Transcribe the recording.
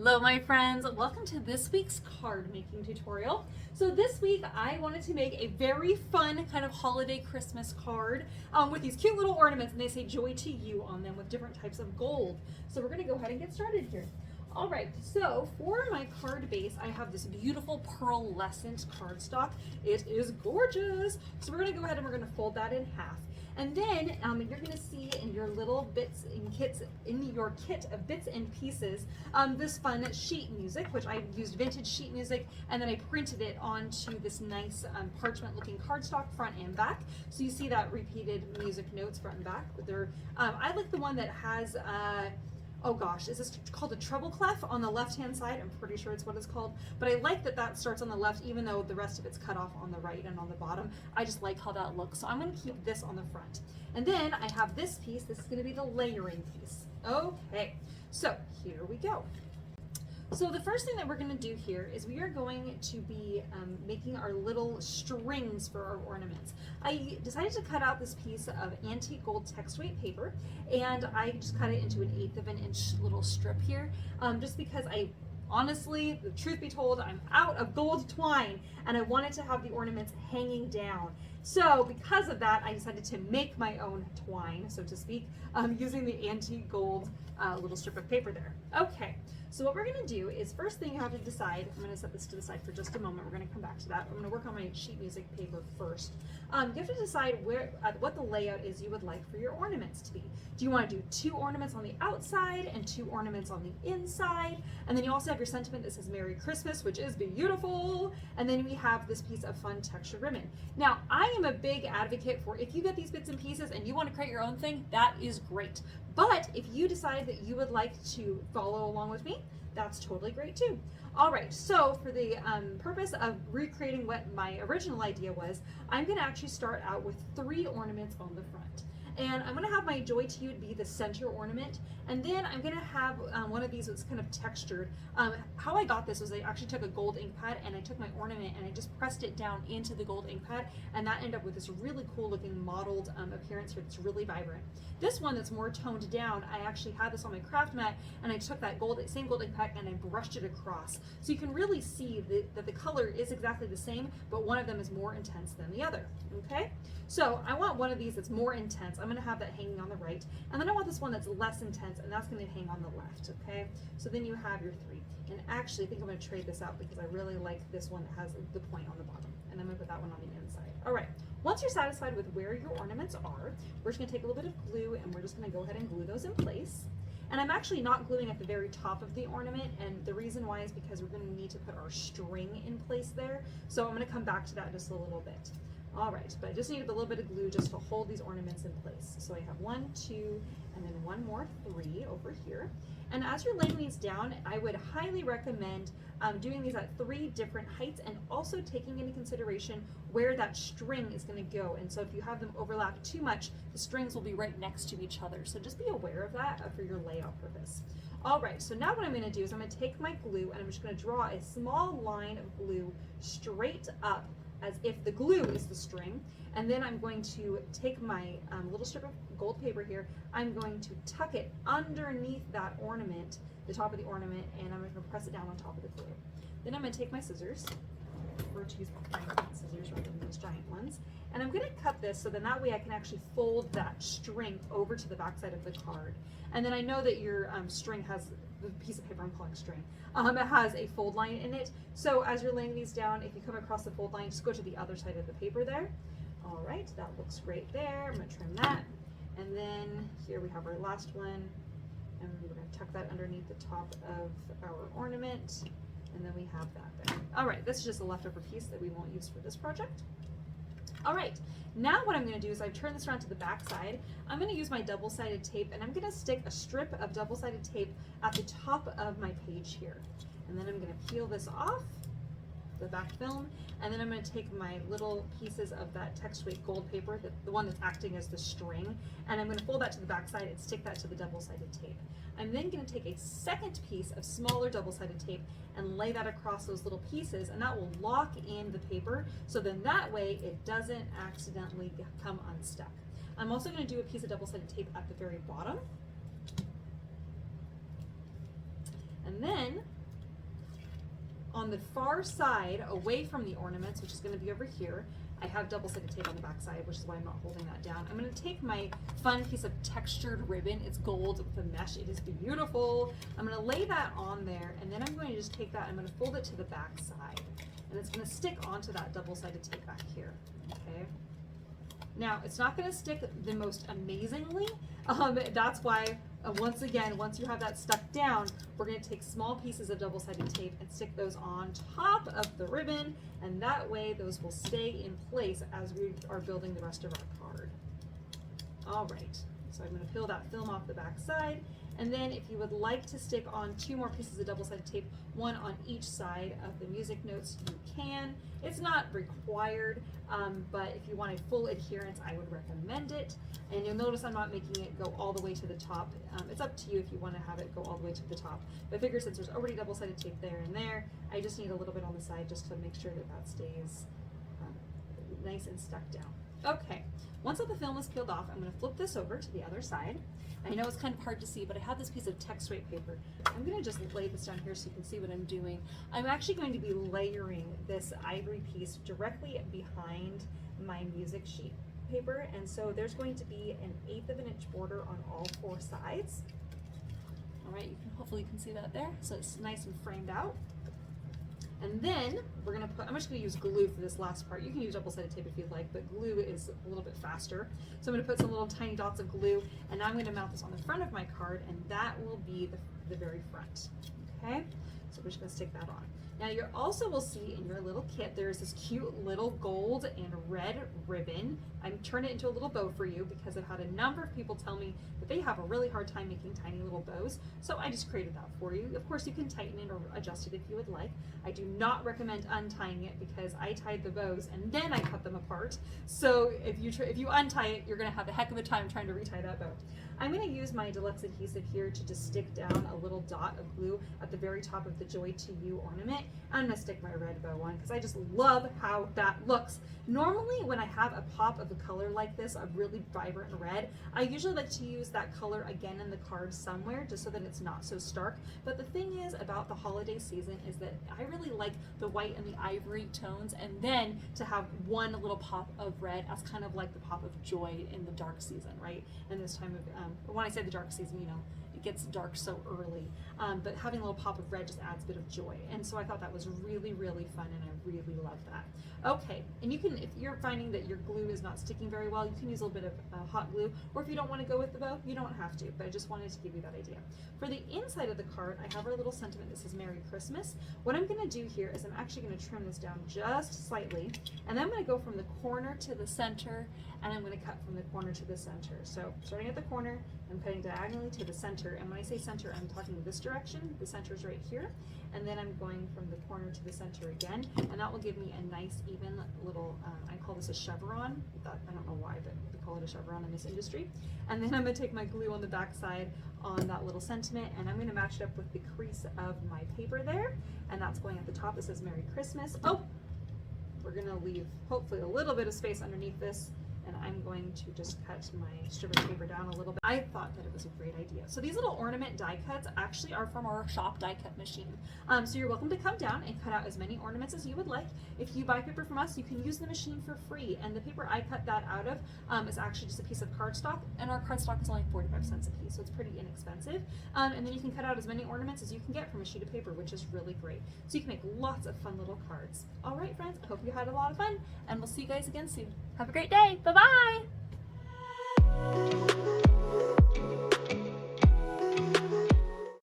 Hello my friends, welcome to this week's card making tutorial. So this week I wanted to make a very fun kind of holiday Christmas card with these cute little ornaments, and they say joy to you on them with different types of gold. So we're going to go ahead and get started here. All right, so for my card base, I have this beautiful pearlescent cardstock. It is gorgeous. So we're going to go ahead and we're going to fold that in half. And then you're going to see in your little bits and kits, in your kit of bits and pieces, this fun sheet music, which I used vintage sheet music, and then I printed it onto this nice parchment looking cardstock front and back. So you see that repeated music notes front and back. But I like the one that has, oh gosh, is this called a treble clef on the left-hand side? I'm pretty sure it's what it's called. But I like that that starts on the left, even though the rest of it's cut off on the right and on the bottom. I just like how that looks. So I'm going to keep this on the front. And then I have this piece. This is going to be the layering piece. Okay, so here we go. So the first thing that we're going to do here is we are going to be making our little strings for our ornaments. I decided to cut out this piece of antique gold text weight paper, and I just cut it into an 1/8 of an inch little strip here, just because honestly, the truth be told, I'm out of gold twine and I wanted to have the ornaments hanging down. So because of that, I decided to make my own twine, so to speak, using the antique gold little strip of paper there. Okay, so what we're going to do is first thing you have to decide, I'm going to set this to the side for just a moment, we're going to come back to that. I'm going to work on my sheet music paper first. You have to decide what the layout is you would like for your ornaments to be. Do you want to do 2 ornaments on the outside and 2 ornaments on the inside? And then you also have your sentiment that says Merry Christmas, which is beautiful. And then we have this piece of fun textured ribbon. Now, I am a big advocate for if you get these bits and pieces and you want to create your own thing, that is great. But if you decide that you would like to follow along with me, that's totally great too. All right, so for the purpose of recreating what my original idea was, I'm going to actually start out with 3 ornaments on the front. And I'm going to have my Joy to You be the center ornament, and then I'm going to have one of these that's kind of textured. How I got this was I actually took a gold ink pad and I took my ornament and I just pressed it down into the gold ink pad, and that ended up with this really cool looking mottled appearance here. It's really vibrant. This one that's more toned down, I actually had this on my craft mat and I took that same gold ink pad and I brushed it across. So you can really see that the color is exactly the same, but one of them is more intense than the other, okay? So I want one of these that's more intense. I'm going to have that hanging on the right, and then I want this one that's less intense, and that's going to hang on the left, okay? So then you have your 3. And actually, I think I'm going to trade this out because I really like this one that has the point on the bottom, and I'm going to put that one on the inside. All right, once you're satisfied with where your ornaments are, we're just going to take a little bit of glue, and we're just going to go ahead and glue those in place. And I'm actually not gluing at the very top of the ornament, and the reason why is because we're going to need to put our string in place there. So I'm going to come back to that just a little bit. All right, but I just needed a little bit of glue just to hold these ornaments in place. So I have 1, 2, and then one more 3 over here. And as you're laying these down, I would highly recommend doing these at 3 different heights, and also taking into consideration where that string is going to go. And so if you have them overlap too much, the strings will be right next to each other. So just be aware of that for your layout purpose. All right, so now what I'm going to do is I'm going to take my glue and I'm just going to draw a small line of glue straight up, as if the glue is the string, and then I'm going to take my little strip of gold paper here, I'm going to tuck it underneath that ornament, the top of the ornament, and I'm going to press it down on top of the glue. Then I'm going to take my scissors, I prefer to use giant scissors rather than those giant ones, and I'm going to cut this so then that way I can actually fold that string over to the back side of the card. And then I know that your string has, the piece of paper I'm calling string, it has a fold line in it. So as you're laying these down, if you come across the fold line, just go to the other side of the paper there. All right, that looks great there. I'm going to trim that. And then here we have our last one. And we're going to tuck that underneath the top of our ornament. And then we have that there. All right, this is just a leftover piece that we won't use for this project. All right, now what I'm going to do is I've turned this around to the back side. I'm going to use my double-sided tape, and I'm going to stick a strip of double-sided tape at the top of my page here. And then I'm going to peel this off, the back film, and then I'm going to take my little pieces of that text weight gold paper, the one that's acting as the string, and I'm going to fold that to the back side and stick that to the double-sided tape. I'm then going to take a second piece of smaller double-sided tape and lay that across those little pieces, and that will lock in the paper, so then that way it doesn't accidentally come unstuck. I'm also going to do a piece of double-sided tape at the very bottom. And then on the far side, away from the ornaments, which is going to be over here, I have double-sided tape on the back side, which is why I'm not holding that down. I'm going to take my fun piece of textured ribbon. It's gold with the mesh. It is beautiful. I'm going to lay that on there, and then I'm going to just take that, I'm going to fold it to the back side, and it's going to stick onto that double-sided tape back here, okay? Now, it's not going to stick the most amazingly. That's why, once again, once you have that stuck down, we're going to take small pieces of double-sided tape and stick those on top of the ribbon, and that way those will stay in place as we are building the rest of our card. All right, so I'm going to peel that film off the back side, and then if you would like to stick on 2 more pieces of double-sided tape, one on each side of the music notes, you can. It's not required, but if you want a full adherence, I would recommend it. And you'll notice I'm not making it go all the way to the top. It's up to you if you want to have it go all the way to the top. But I figure since there's already double-sided tape there and there, I just need a little bit on the side just to make sure that that stays nice and stuck down. Okay, once all the film is peeled off, I'm going to flip this over to the other side. I know it's kind of hard to see, but I have this piece of text weight paper. I'm going to just lay this down here so you can see what I'm doing. I'm actually going to be layering this ivory piece directly behind my music sheet paper, and so there's going to be an 1/8 of an inch border on all 4 sides. All right, hopefully you can see that there, so it's nice and framed out. And then we're gonna put, I'm just gonna use glue for this last part. You can use double-sided tape if you'd like, but glue is a little bit faster. So I'm gonna put some little tiny dots of glue, and now I'm gonna mount this on the front of my card, and that will be the very front, okay? So we're just gonna stick that on. Now you also will see in your little kit, there's this cute little gold and red ribbon. I'm turning it into a little bow for you because I've had a number of people tell me that they have a really hard time making tiny little bows. So I just created that for you. Of course you can tighten it or adjust it if you would like. I do not recommend untying it because I tied the bows and then I cut them apart. So if you untie it, you're gonna have a heck of a time trying to retie that bow. I'm going to use my Deluxe adhesive here to just stick down a little dot of glue at the very top of the Joy to You ornament. I'm going to stick my red bow on because I just love how that looks. Normally when I have a pop of a color like this, a really vibrant red, I usually like to use that color again in the card somewhere just so that it's not so stark. But the thing is about the holiday season is that I really like the white and the ivory tones, and then to have one little pop of red as kind of like the pop of joy in the dark season, right? And this time of when I say the dark season, you know, it gets dark so early, but having a little pop of red just adds a bit of joy. And so I thought that was really, really fun, and I really love that. Okay, and you can, if you're finding that your glue is not sticking very well, you can use a little bit of hot glue, or if you don't want to go with the bow, you don't have to, but I just wanted to give you that idea. For the inside of the card, I have our little sentiment that says Merry Christmas. What I'm going to do here is I'm actually going to trim this down just slightly, and then I'm going to go from the corner to the center, and I'm going to cut from the corner to the center. So starting at the corner, I'm cutting diagonally to the center, and when I say center, I'm talking this direction. The center is right here, and then I'm going from the corner to the center again, and that will give me a nice even little, I call this a chevron. I don't know why, but we call it a chevron in this industry. And then I'm going to take my glue on the back side on that little sentiment, and I'm going to match it up with the crease of my paper there, and that's going at the top. It says Merry Christmas. Oh, we're going to leave hopefully a little bit of space underneath this, and I'm going to just cut my strip of paper down a little bit. I thought that it was a great idea. So these little ornament die cuts actually are from our shop die cut machine. So you're welcome to come down and cut out as many ornaments as you would like. If you buy paper from us, you can use the machine for free, and the paper I cut that out of is actually just a piece of cardstock, and our cardstock is only 45 cents a piece, so it's pretty inexpensive. And then you can cut out as many ornaments as you can get from a sheet of paper, which is really great. So you can make lots of fun little cards. All right, friends, I hope you had a lot of fun, and we'll see you guys again soon. Have a great day. Bye-bye.